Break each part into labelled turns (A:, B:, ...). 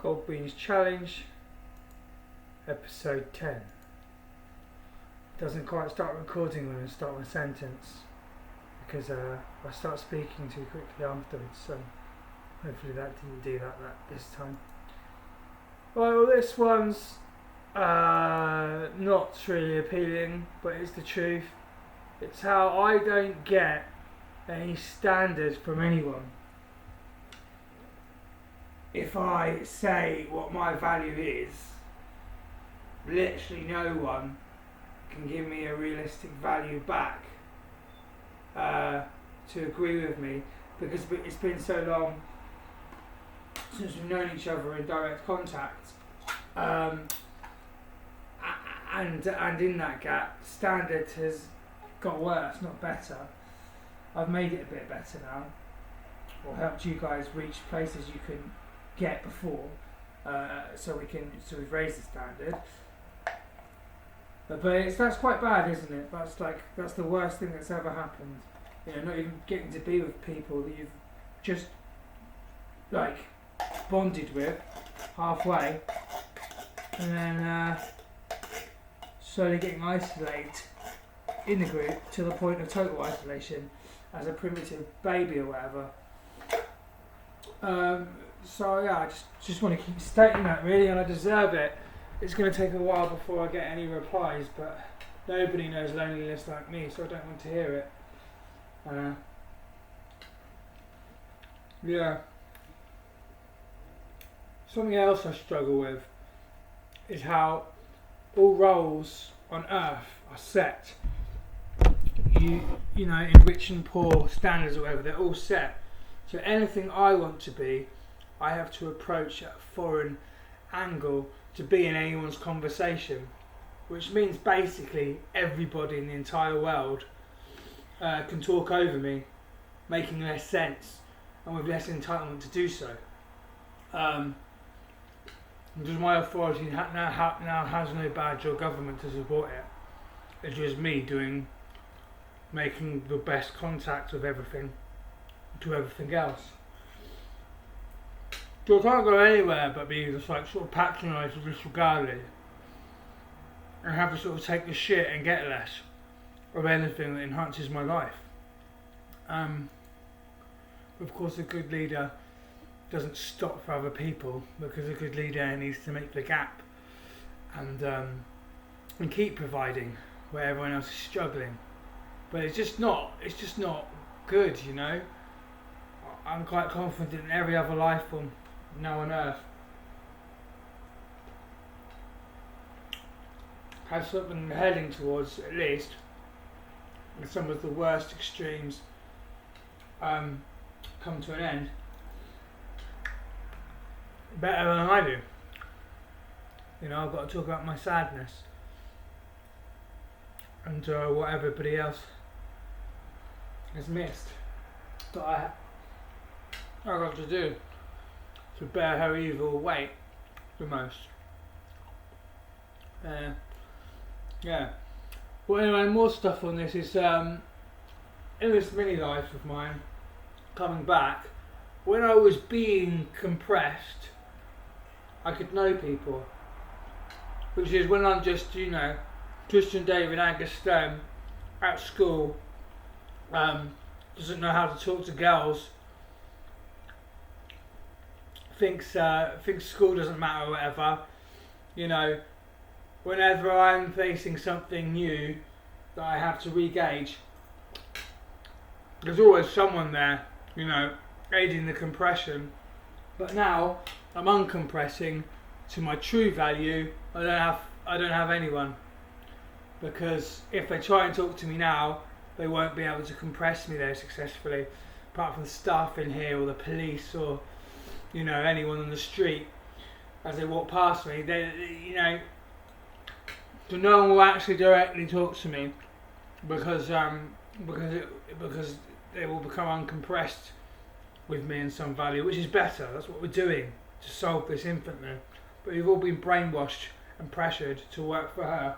A: Gold Beans Challenge, episode 10. Doesn't quite start recording when I start my sentence because I start speaking too quickly afterwards, so hopefully that didn't do that this time. Well, this one's not really appealing, but it's the truth. It's how I don't get any standard from anyone. If I say what my value is, literally no one can give me a realistic value back to agree with me, because it's been so long since we've known each other in direct contact, and in that gap, standard has got worse, not better. I've made it a bit better now, or helped you guys reach places you couldn't get before, so we've raised the standard. But that's quite bad, isn't it? That's the worst thing that's ever happened. You know, not even getting to be with people that you've just bonded with halfway, and then slowly getting isolated in the group to the point of total isolation as a primitive baby or whatever. So yeah, I just want to keep stating that, really, and I deserve it. It's going to take a while before I get any replies, but nobody knows loneliness like me, so I don't want to hear it. Yeah. Something else I struggle with is how all roles on earth are set. You know, in rich and poor standards or whatever, they're all set. So anything I want to be, I have to approach at a foreign angle to be in anyone's conversation, which means basically everybody in the entire world can talk over me, making less sense and with less entitlement to do so. Because my authority now has no badge or government to support it. It's just me making the best contact with everything to everything else. So I can't go anywhere but be just sort of patronised or disregarded, and have to sort of take the shit and get less of anything that enhances my life. Of course, a good leader doesn't stop for other people, because a good leader needs to make the gap and keep providing where everyone else is struggling. But it's just not good, you know. I'm quite confident in every other life form now on earth has something heading towards, at least, and some of the worst extremes come to an end better than I do. You know, I've got to talk about my sadness and what everybody else has missed that I got to do to bear her evil weight the most. Yeah. Well, anyway, more stuff on this is in this mini life of mine, coming back, when I was being compressed, I could know people, which is when I'm just, you know, Christian David Angus Stone at school, doesn't know how to talk to girls, thinks school doesn't matter or whatever. You know, whenever I'm facing something new that I have to re-gauge, there's always someone there, you know, aiding the compression. But now I'm uncompressing to my true value. I don't have anyone, because if they try and talk to me now, they won't be able to compress me there successfully, apart from the staff in here or the police or, you know, anyone on the street as they walk past me. You know, so no one will actually directly talk to me because they will become uncompressed with me in some value, which is better. That's what we're doing to solve this infinitely. But we've all been brainwashed and pressured to work for her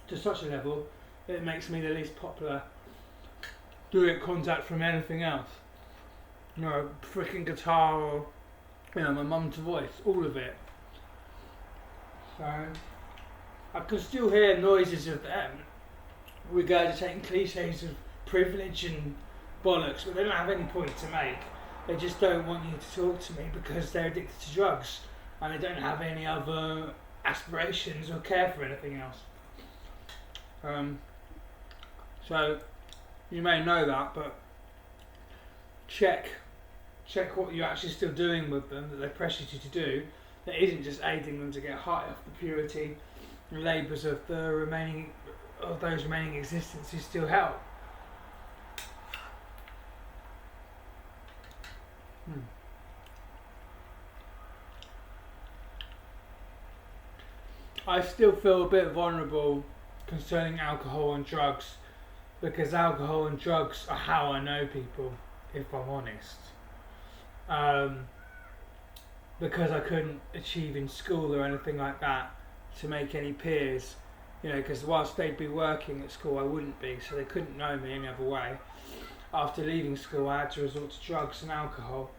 A: to such a level that it makes me the least popular direct contact from anything else. You know, freaking guitar or You know, my mum's voice, all of it. So I can still hear noises of them regurgitating cliches of privilege and bollocks, but they don't have any point to make. They just don't want you to talk to me because they're addicted to drugs and they don't have any other aspirations or care for anything else. So you may know that, but check what you're actually still doing with them that they pressured you to do, that isn't just aiding them to get high off the purity and labours of those remaining existences who still help. I still feel a bit vulnerable concerning alcohol and drugs, because alcohol and drugs are how I know people, if I'm honest. Because I couldn't achieve in school or anything like that to make any peers, you know, because whilst they'd be working at school I wouldn't be, so they couldn't know me any other way. After leaving school I had to resort to drugs and alcohol,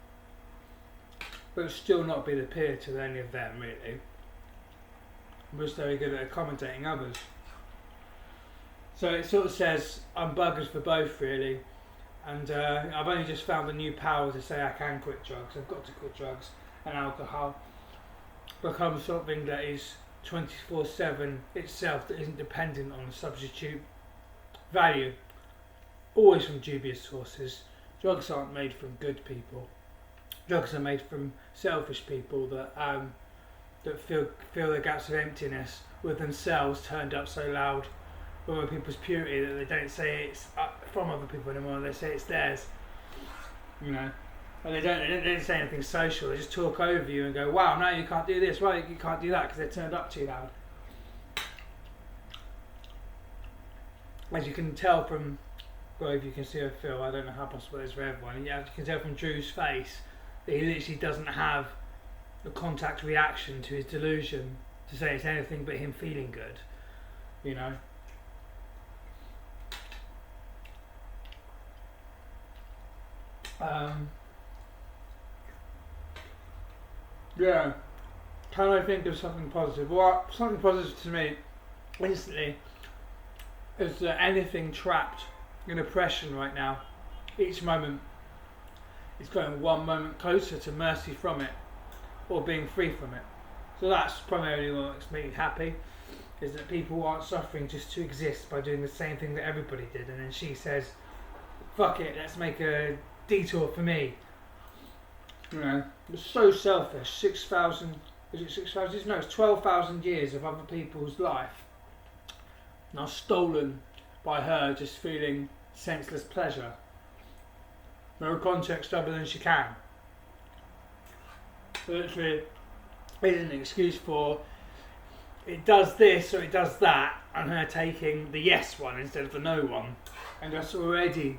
A: but still not be the peer to any of them really. I was very good at accommodating others. So it sort of says I'm buggers for both really, and I've only just found a new power to say I can quit drugs. I've got to quit drugs and alcohol. Become something that is 24/7 itself, that isn't dependent on a substitute value, always from dubious sources. Drugs aren't made from good people. Drugs are made from selfish people that feel the gaps of emptiness with themselves turned up so loud with other people's purity that they don't say it's from other people anymore. They say it's theirs, you know. And they don't say anything social. They just talk over you and go, "Wow, no, you can't do this. Well, you can't do that," because they're turned up too loud. As you can tell from, well, if you can see or feel, I don't know how possible it is for everyone. Yeah, you can tell from Drew's face that he literally doesn't have a contact reaction to his delusion to say it's anything but him feeling good, you know. Yeah. Can I think of something positive? Well, something positive to me instantly is that anything trapped in oppression right now, each moment is going one moment closer to mercy from it, or being free from it. So that's primarily what makes me happy, is that people aren't suffering just to exist by doing the same thing that everybody did, and then she says, fuck it, let's make a detour for me. You know, it's so selfish. 6,000, is it 6,000? No, it's 12,000 years of other people's life now stolen by her just feeling senseless pleasure. No context other than she can. Literally isn't an excuse for it does this or it does that, and her taking the yes one instead of the no one, and us already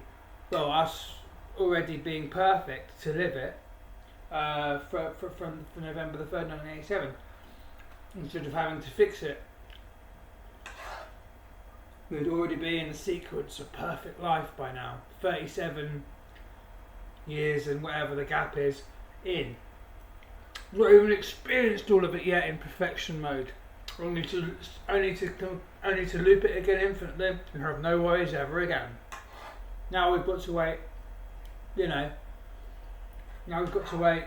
A: being perfect to live it from November the 3rd, 1987, instead of having to fix it. We'd already be in the sequence of perfect life by now, 37 years and whatever the gap is in. Not even experienced all of it yet in perfection mode. Only to loop it again infinitely and have no worries ever again. Now we've got to wait, you know. Now we've got to wait,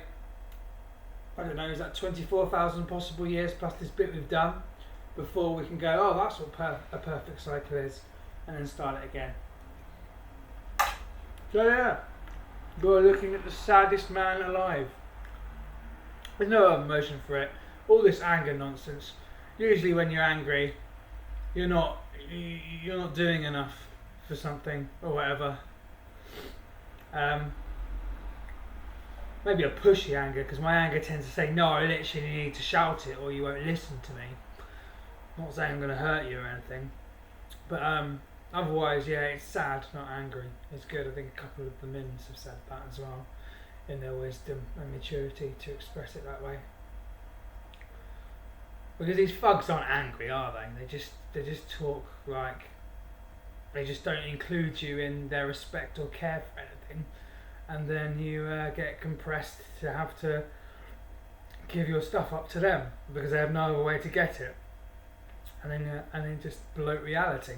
A: I don't know, is that 24,000 possible years plus this bit we've done before we can go, oh, that's what a perfect cycle is, and then start it again. So yeah, we're looking at the saddest man alive. There's no other emotion for it. All this anger nonsense. Usually when you're angry, you're not doing enough for something or whatever. Maybe a pushy anger, because my anger tends to say, no, I literally need to shout it or you won't listen to me. Not saying I'm going to hurt you or anything. But otherwise, yeah, it's sad, not angry. It's good. I think a couple of the Mins have said that as well, in their wisdom and maturity, to express it that way. Because these thugs aren't angry, are they? They just talk like, they just don't include you in their respect or care for anything, and then you get compressed to have to give your stuff up to them because they have no other way to get it, and then just bloat reality.